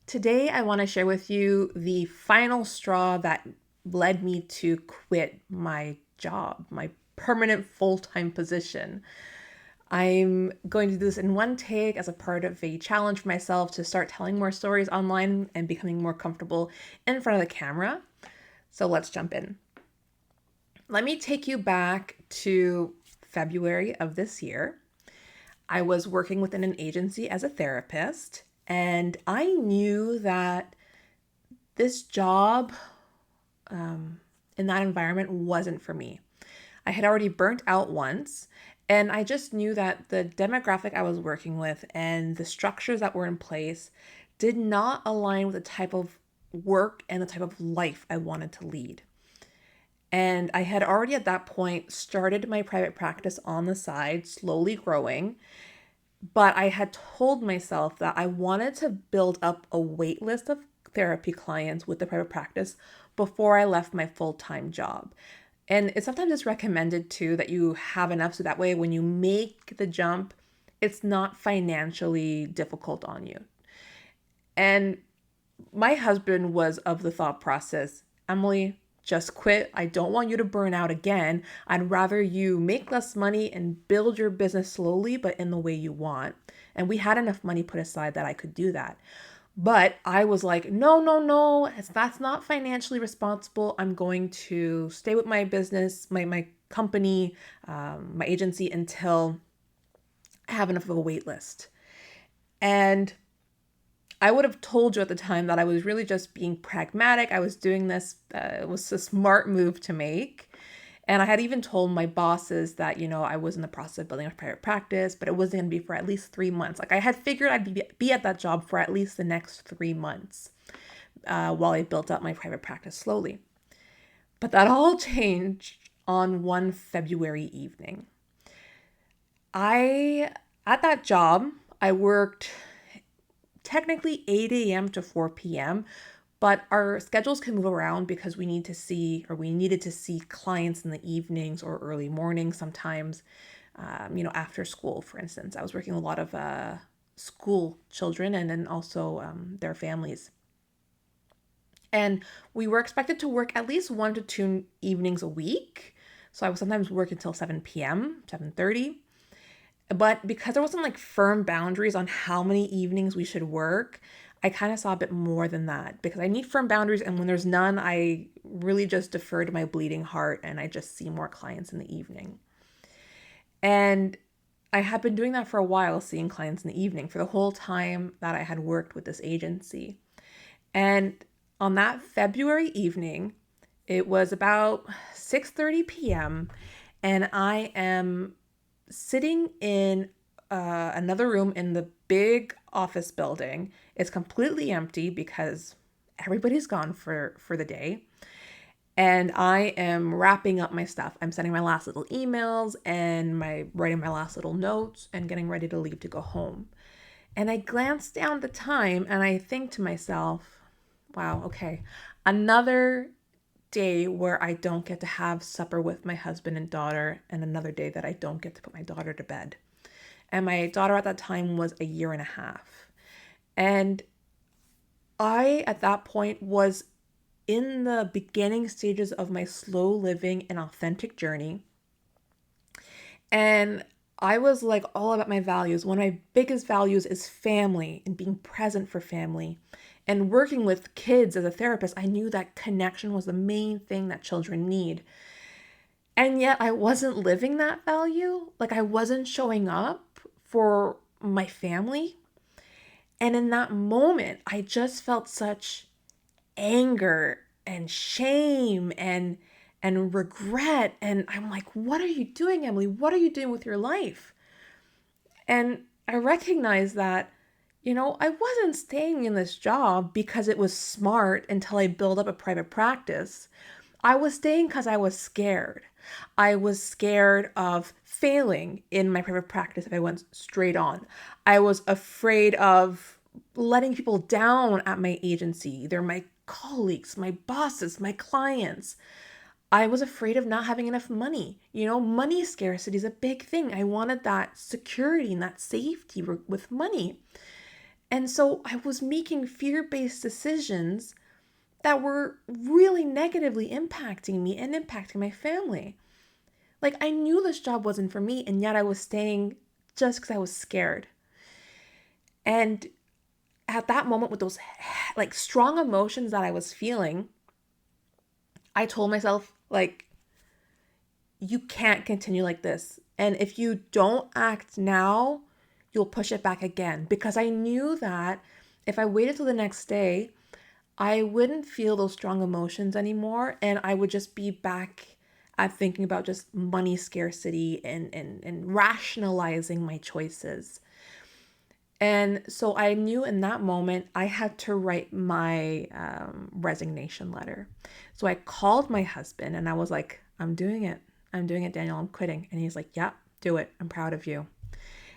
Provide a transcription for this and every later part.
Today, I want to share with you the final straw that led me to quit my job, my permanent full time position. I'm going to do this in one take as a part of a challenge for myself to start telling more stories online and becoming more comfortable in front of the camera. So let's jump in. Let me take you back to February of this year. I was working within an agency as a therapist, and I knew that this job in that environment wasn't for me. I had already burnt out once, and I just knew that the demographic I was working with and the structures that were in place did not align with the type of work and the type of life I wanted to lead. And I had already at that point started my private practice on the side, slowly growing. But I had told myself that I wanted to build up a wait list of therapy clients with the private practice before I left my full-time job. And sometimes it's recommended too that you have enough so that way when you make the jump, it's not financially difficult on you. And my husband was of the thought process, Emily, just quit. I don't want you to burn out again. I'd rather you make less money and build your business slowly, but in the way you want. And we had enough money put aside that I could do that. But I was like, no, no, no, that's not financially responsible. I'm going to stay with my business, my company, my agency until I have enough of a wait list. And I would have told you at the time that I was really just being pragmatic. I was doing this, it was a smart move to make. And I had even told my bosses that, I was in the process of building a private practice, but it wasn't going to be for at least 3 months. Like I had figured I'd be at that job for at least the next 3 months while I built up my private practice slowly. But that all changed on one February evening. At that job, I worked technically 8 a.m. to 4 p.m., but our schedules can move around because we needed to see clients in the evenings or early mornings sometimes, after school, for instance. I was working with a lot of school children and then also their families. And we were expected to work at least 1 to 2 evenings a week. So I would sometimes work until 7 p.m., 7:30. But because there wasn't like firm boundaries on how many evenings we should work, I kind of saw a bit more than that because I need firm boundaries. And when there's none, I really just defer to my bleeding heart and I just see more clients in the evening. And I had been doing that for a while, seeing clients in the evening for the whole time that I had worked with this agency. And on that February evening, it was about 6:30 p.m. and I am sitting in another room in the big office building. It's completely empty because everybody's gone for the day. And I am wrapping up my stuff. I'm sending my last little emails and my writing my last little notes and getting ready to leave to go home. And I glance down the time and I think to myself, wow, okay, another day where I don't get to have supper with my husband and daughter, and another day that I don't get to put my daughter to bed. And my daughter at that time was a year and a half. And I, at that point, was in the beginning stages of my slow living and authentic journey. And I was like all about my values. One of my biggest values is family and being present for family. And working with kids as a therapist, I knew that connection was the main thing that children need. And yet I wasn't living that value. Like I wasn't showing up for my family. And in that moment, I just felt such anger and shame and regret. And I'm like, what are you doing, Emily? What are you doing with your life? And I recognized that, I wasn't staying in this job because it was smart until I built up a private practice. I was staying because I was scared. I was scared of failing in my private practice if I went straight on. I was afraid of letting people down at my agency, either my colleagues, my bosses, my clients. I was afraid of not having enough money. Money scarcity is a big thing. I wanted that security and that safety with money. And so I was making fear-based decisions that were really negatively impacting me and impacting my family. Like, I knew this job wasn't for me, and yet I was staying just because I was scared. And at that moment, with those like strong emotions that I was feeling, I told myself, like, you can't continue like this. And if you don't act now, you'll push it back again. Because I knew that if I waited till the next day, I wouldn't feel those strong emotions anymore. And I would just be back at thinking about just money scarcity and rationalizing my choices. And so I knew in that moment I had to write my resignation letter. So I called my husband and I was like, I'm doing it. I'm doing it, Daniel. I'm quitting. And he's like, yeah, do it. I'm proud of you.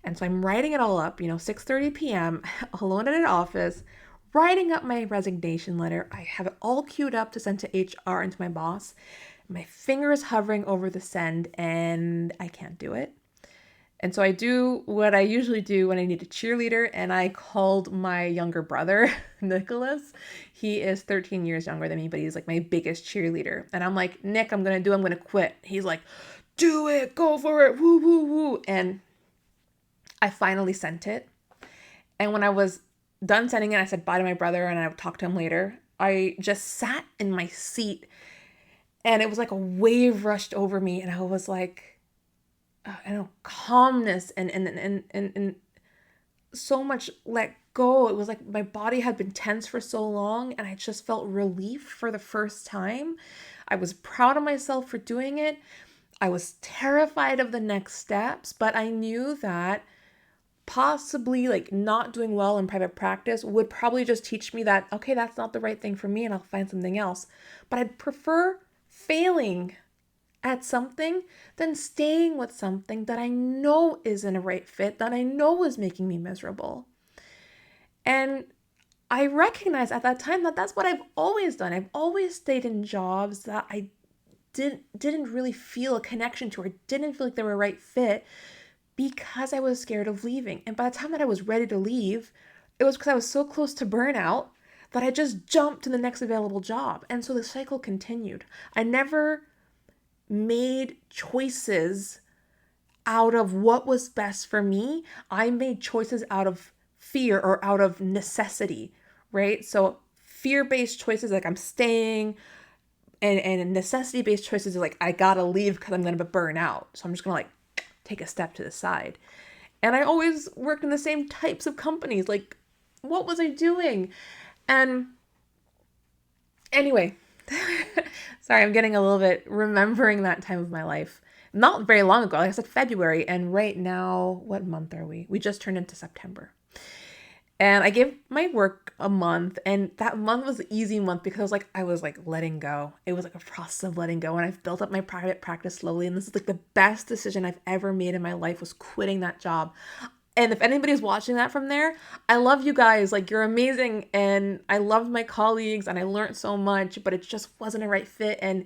And so I'm writing it all up, 6:30 p.m. alone in an office, writing up my resignation letter. I have it all queued up to send to HR and to my boss. My finger is hovering over the send and I can't do it. And so I do what I usually do when I need a cheerleader, and I called my younger brother, Nicholas. He is 13 years younger than me, but he's like my biggest cheerleader. And I'm like, Nick, I'm going to quit. He's like, do it, go for it, woo, woo, woo. And I finally sent it. And when I was done sending it, I said bye to my brother and I would talk to him later. I just sat in my seat and it was like a wave rushed over me. And I was like, calmness and so much let go. It was like my body had been tense for so long and I just felt relief for the first time. I was proud of myself for doing it. I was terrified of the next steps, but I knew that possibly like not doing well in private practice would probably just teach me that, okay, that's not the right thing for me and I'll find something else. But I'd prefer failing at something than staying with something that I know isn't a right fit, that I know is making me miserable. And I recognized at that time that that's what I've always done. I've always stayed in jobs that I didn't really feel a connection to or didn't feel like they were a right fit because I was scared of leaving. And by the time that I was ready to leave, it was because I was so close to burnout that I just jumped to the next available job. And so the cycle continued. I never made choices out of what was best for me. I made choices out of fear or out of necessity, right? So fear-based choices like I'm staying, and necessity-based choices are like I gotta leave because I'm gonna burn out. So I'm just gonna like take a step to the side. And I always worked in the same types of companies. Like, what was I doing? And anyway, sorry, I'm getting a little bit remembering that time of my life. Not very long ago, like I said, February. And right now, what month are we? We just turned into September. And I gave my work a month, and that month was an easy month because I was letting go. It was like a process of letting go, and I've built up my private practice slowly. And this is like the best decision I've ever made in my life was quitting that job. And if anybody's watching that from there, I love you guys. Like, you're amazing. And I loved my colleagues and I learned so much, but it just wasn't a right fit. And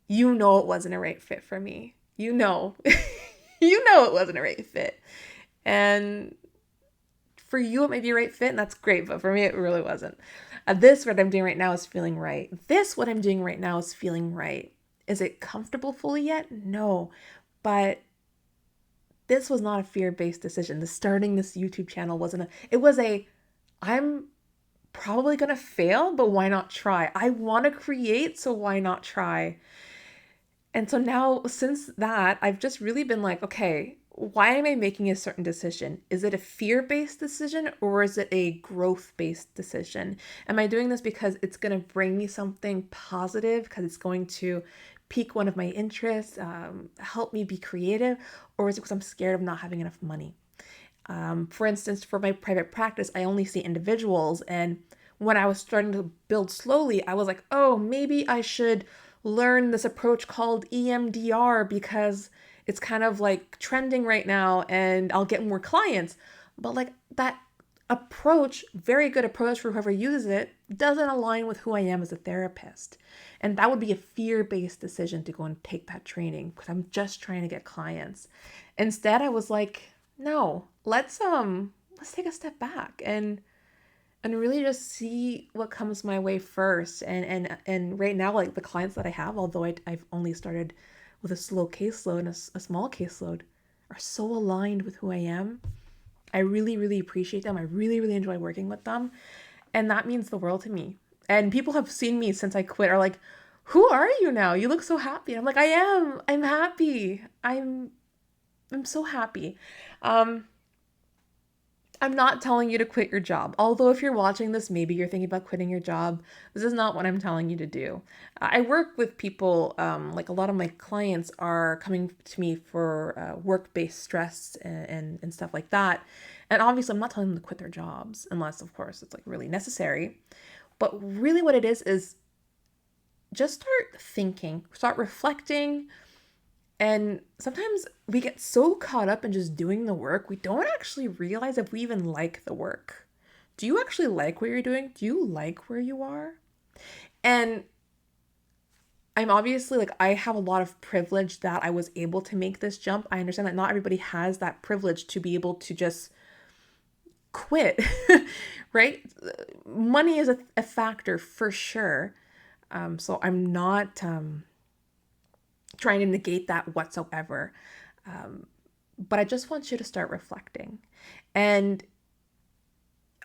it wasn't a right fit for me. You know it wasn't a right fit. And for you, it may be a right fit, and that's great. But for me, it really wasn't. What I'm doing right now is feeling right. What I'm doing right now is feeling right. Is it comfortable fully yet? No. But this was not a fear-based decision. Starting this YouTube channel I'm probably going to fail, but why not try? I want to create, so why not try? And so now, since that, I've just really been like, okay, why am I making a certain decision? Is it a fear-based decision or is it a growth-based decision? Am I doing this because it's going to bring me something positive, because it's going to pique one of my interests, help me be creative, or is it because I'm scared of not having enough money? For instance, for my private practice, I only see individuals, and when I was starting to build slowly, I was like, oh, maybe I should learn this approach called EMDR because it's kind of like trending right now and I'll get more clients. But that approach, very good approach for whoever uses it, doesn't align with who I am as a therapist. And that would be a fear-based decision to go and take that training because I'm just trying to get clients. Instead, I was like, no, let's let's take a step back and really just see what comes my way first. And right now, like the clients that I have, although I've only started with a slow caseload and a small caseload, are so aligned with who I am. I really, really appreciate them. I really, really enjoy working with them. And that means the world to me. And people have seen me since I quit are like, who are you now? You look so happy. I'm like, I am. I'm happy. I'm so happy. Um, I'm not telling you to quit your job. Although if you're watching this, maybe you're thinking about quitting your job. This is not what I'm telling you to do. I work with people, like a lot of my clients are coming to me for work-based stress and stuff like that. And obviously I'm not telling them to quit their jobs unless, of course, it's like really necessary. But really what it is just start thinking, start reflecting, and sometimes we get so caught up in just doing the work, we don't actually realize if we even like the work. Do you actually like what you're doing? Do you like where you are? And I'm obviously like, I have a lot of privilege that I was able to make this jump. I understand that not everybody has that privilege to be able to just quit, right? Money is a factor for sure. So I'm not trying to negate that whatsoever. But I just want you to start reflecting. And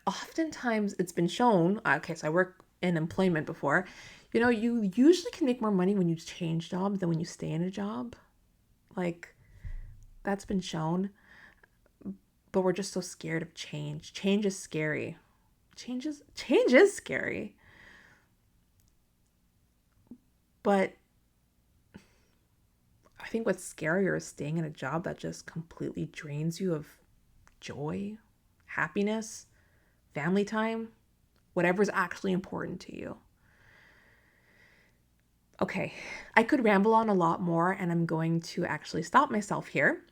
oftentimes it's been shown, okay, so I work in employment before, you usually can make more money when you change jobs than when you stay in a job. Like, that's been shown. But we're just so scared of change. Change is scary. Change is scary. But I think what's scarier is staying in a job that just completely drains you of joy, happiness, family time, whatever's actually important to you. Okay, I could ramble on a lot more, and I'm going to actually stop myself here.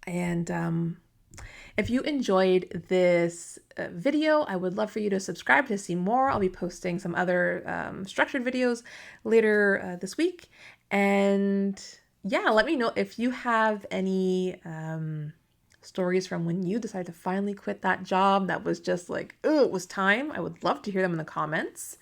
And if you enjoyed this video, I would love for you to subscribe to see more. I'll be posting some other structured videos later this week. And yeah, let me know if you have any stories from when you decided to finally quit that job that was just like, oh, it was time. I would love to hear them in the comments.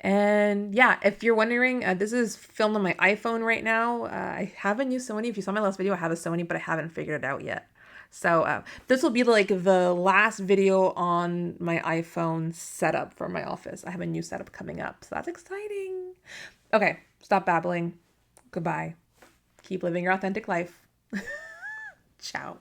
And yeah, if you're wondering, this is filmed on my iPhone right now. I haven't used Sony. If you saw my last video, I have a Sony, but I haven't figured it out yet. So this will be like the last video on my iPhone setup for my office. I have a new setup coming up, so that's exciting. Okay, stop babbling. Goodbye. Keep living your authentic life. Ciao.